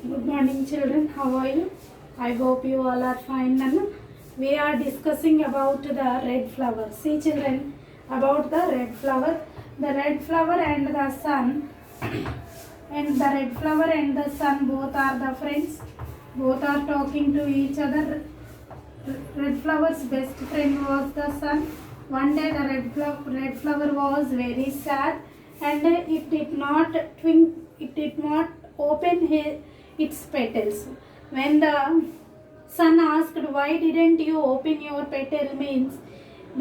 Good morning, children. How are you? I hope you all are fine. Nana. We are discussing about the red flower. See, children, about the red flower. The red flower and the sun, and the red flower and the sun both are the friends. Both are talking to each other. Red flower's best friend was the sun. One day, the red flower was very sad, and it did not open its petals. When the sun asked, "Why didn't you open your petal?" means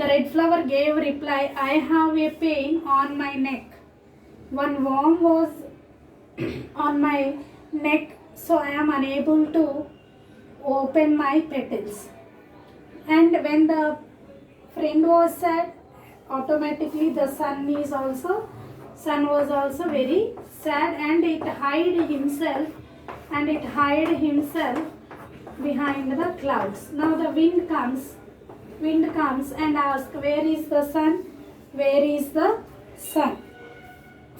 the red flower gave reply, "I have a pain on my neck. One worm was on my neck, so I am unable to open my petals." And when the friend was sad, automatically the sun was also very sad, and it hid himself behind the clouds. Now the wind comes and asks, "Where is the sun? Where is the sun?"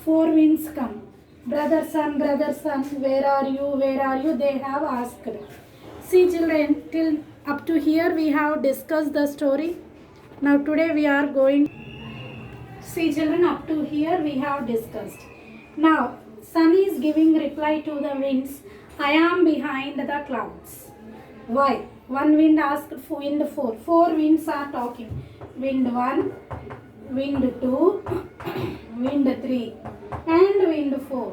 Four winds come. Brother sun, where are you? Where are you?" They have asked. See, children, till up to here we have discussed the story. Now today we are going. See, children, up to here we have discussed. Now sun is giving reply to the winds, "I am behind the clouds." Why? One wind asked wind 4. Four winds are talking. Wind 1, wind 2, wind 3 and wind 4.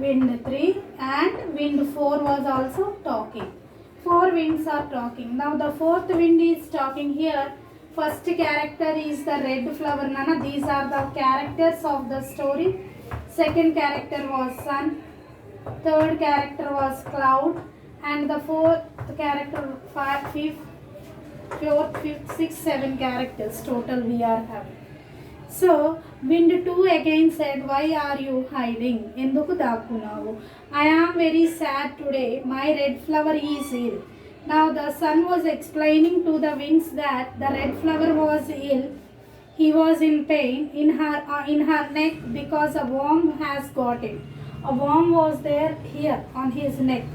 Wind 3 and wind 4 was also talking. Four winds are talking. Now the fourth wind is talking here. First character is the red flower. Nana, these are the characters of the story. Second character was sun. Third character was cloud. And the fourth character, fourth, fifth, sixth, 7 characters total we are having. So, wind 2 again said, "Why are you hiding? Enduku dakunavu? I am very sad today. My red flower is ill." Now the sun was explaining to the winds that the red flower was ill. He was in pain in her neck because a worm has got it. A worm was there here on his neck.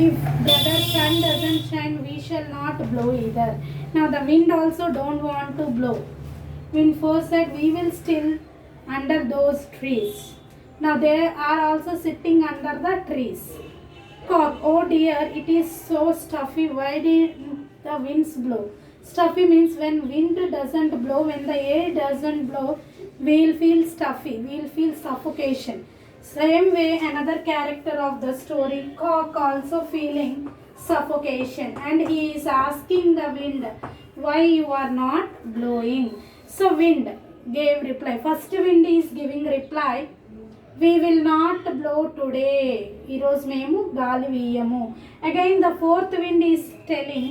If brother sun doesn't shine, we shall not blow either. Now the wind also don't want to blow. Wind 4 said, "We will still under those trees." Now they are also sitting under the trees. Cock, "Oh dear, it is so stuffy. Why did the winds blow?" Stuffy means when wind doesn't blow, when the air doesn't blow, we'll feel stuffy, we'll feel suffocation. Same way, another character of the story, Cock, also feeling suffocation, and he is asking the wind, "Why you are not blowing?" So wind gave reply. First wind is giving reply, "We will not blow today. Iroz memu gali viyamu." Again the fourth wind is telling,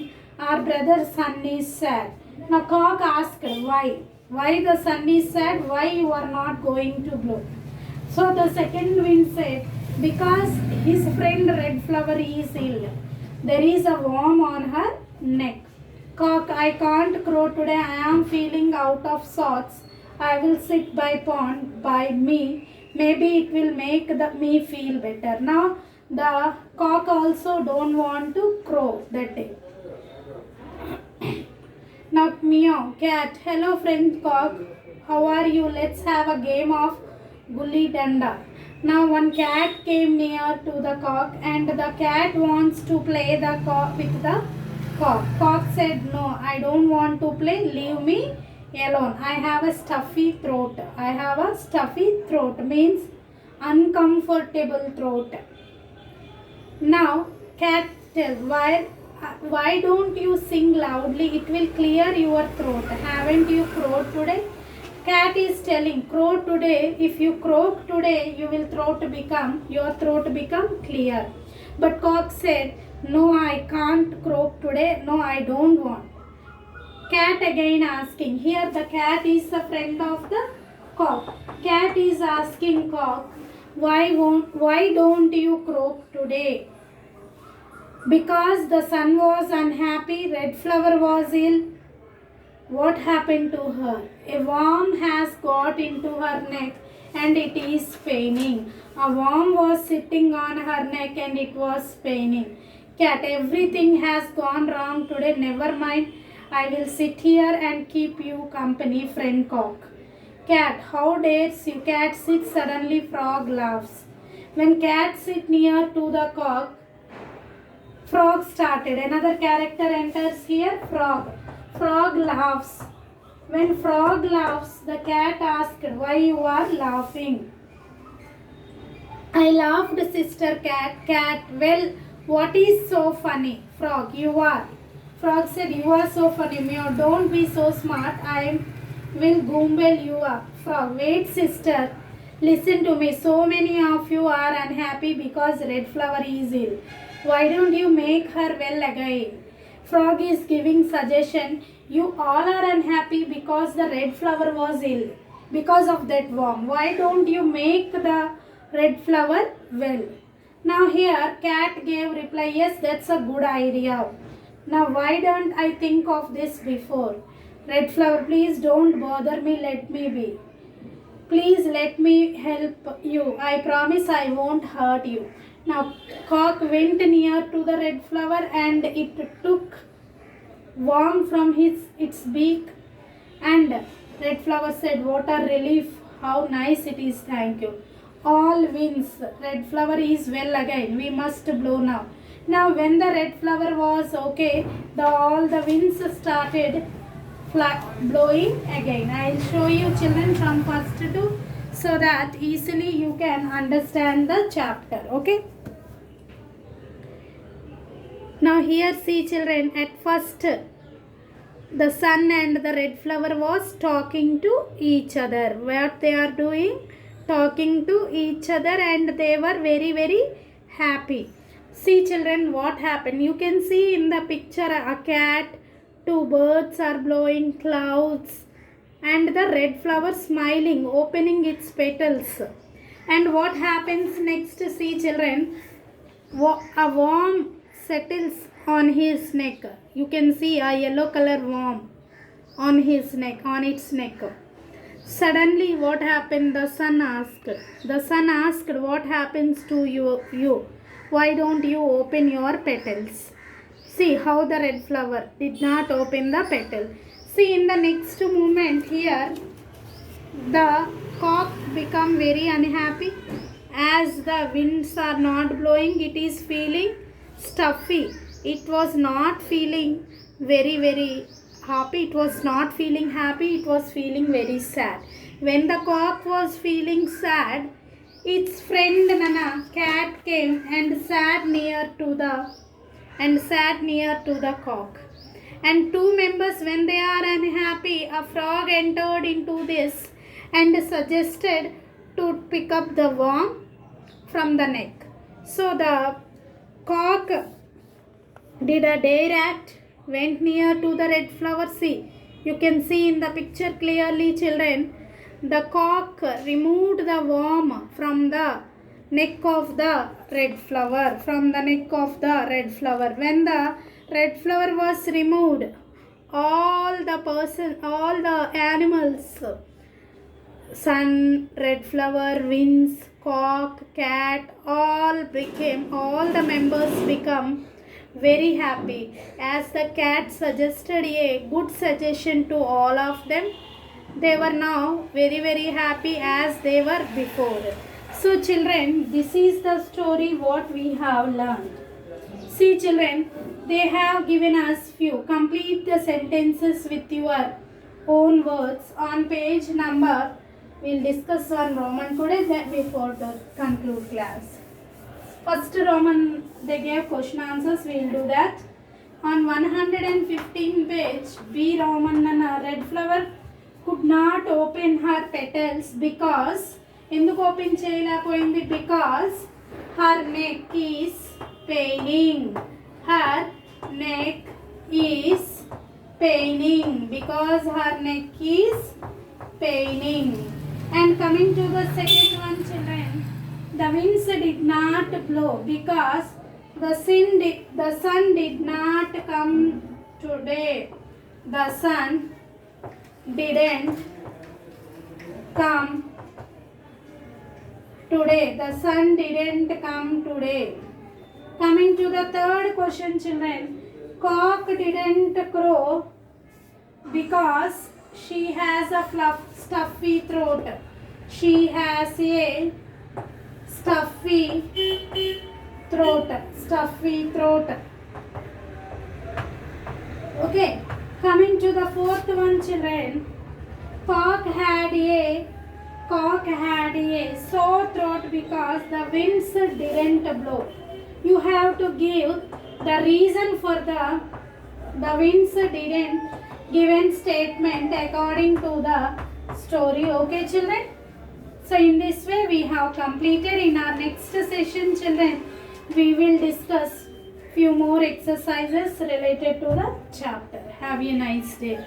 "Our brother sun is sad." Now Cock asked, "Why? Why the sun is sad? Why you are not going to blow?" So the second wind said, "Because his friend red flower is ill. There is a worm on her neck." Cock, "I can't crow today. I am feeling out of sorts. I will sit by pond by me. Maybe it will make me feel better." Now the cock also don't want to crow that day. Now meow, cat, "Hello friend cock. How are you? Let's have a game of gulli danda." Now one cat came near to the cock, and the cat wants to play the cock with the cock. Cock said, "No, I don't want to play. Leave me alone. I have a stuffy throat." I have a stuffy throat means uncomfortable throat. Now cat tells, why don't you sing loudly? It will clear your throat. Haven't you crowed today?" Cat is telling, "Crow today. If you croak today, your throat become clear." But cock said, "No, I can't croak today. No, I don't want." Cat again asking. Here the cat is a friend of the cock. Cat is asking cock, why don't you croak today?" Because the sun was unhappy, red flower was ill. What happened to her? A worm has got into her neck and it is paining. A worm was sitting on her neck and it was paining. Cat, everything has gone wrong today. Never mind. I will sit here and keep you company, friend Cock. Cat, how dares you? Cat sits suddenly. Frog laughs. When cat sit near to the cock, frog started. Another character enters here. Frog. Frog laughs. When frog laughs, the cat asked, why you are laughing? I laughed, sister cat. Cat, well, what is so funny? Frog, you are. Frog said, you are so funny. Meow, don't be so smart. I will gumble you up. Frog, wait, sister. Listen to me. So many of you are unhappy because red flower is ill. Why don't you make her well again? Frog is giving suggestion. You all are unhappy because the red flower was ill. Because of that worm. Why don't you make the red flower well? Now here cat gave reply, yes, that's a good idea. Now why don't I think of this before? Red flower, please don't bother me, let me be. Please let me help you. I promise I won't hurt you. Now cock went near to the red flower and it took worm from its beak, and red flower said, what a relief, how nice it is, thank you. All winds, red flower is well again, we must blow now. Now when the red flower was okay, all the winds started blowing again. I will show you children from first to, so that easily you can understand the chapter. Okay. Now here see children, at first the sun and the red flower was talking to each other. What they are doing? Talking to each other, and they were very very happy. See children, what happened? You can see in the picture a cat, two birds are blowing clouds, and the red flower smiling, opening its petals. And what happens next? See children, a worm settles on his neck. You can see a yellow color worm on his neck, on its neck. Suddenly what happened? The sun asked. The sun asked, what happens to you? Why don't you open your petals? See how the red flower did not open the petal. See in the next moment here, the cock become very unhappy. As the winds are not blowing, it is feeling stuffy. It was not feeling very happy. It was not feeling happy. It was feeling very sad. When the cock was feeling sad, its friend Nana cat came and sat near to the cock. And two members, when they are unhappy, a frog entered into this and suggested to pick up the worm from the neck. So the cock did a dare act, went near to the red flower. See, you can see in the picture clearly children, the cock removed the worm from the neck of the red flower, When the red flower was removed, all the animals, sun, red flower, winds, cock, cat, all the members become very happy, as the cat suggested a good suggestion to all of them. They were now very happy as they were before. So children, this is the story what we have learned. See children, they have given us few. Complete the sentences with your own words. On page number, we'll discuss on Roman today that before the conclude class. First Roman, they gave question answers, we'll do that. On 115 page, B Roman and red flower could not open her petals because ఎందుకు open చేయలేకపోయింది? Because her neck is paining. Her neck is paining. Because her neck is paining. And coming to the second one children, the winds did not blow because the sun did not come today. The sun didn't come today. The sun didn't come today. Coming to the third question, children. Cock didn't crow because she has a stuffy throat. She has a stuffy throat. Stuffy throat. Okay. Coming to the fourth one, children. Cock had a sore throat because the winds didn't blow. You have to give the reason for the winds didn't given statement according to the story. Okay, children? So in this way we have completed. In our next session, children, we will discuss few more exercises related to the chapter. Have a nice day.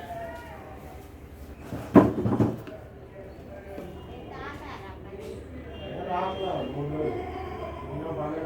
రాట్లా ముందు ఇంకా బాగా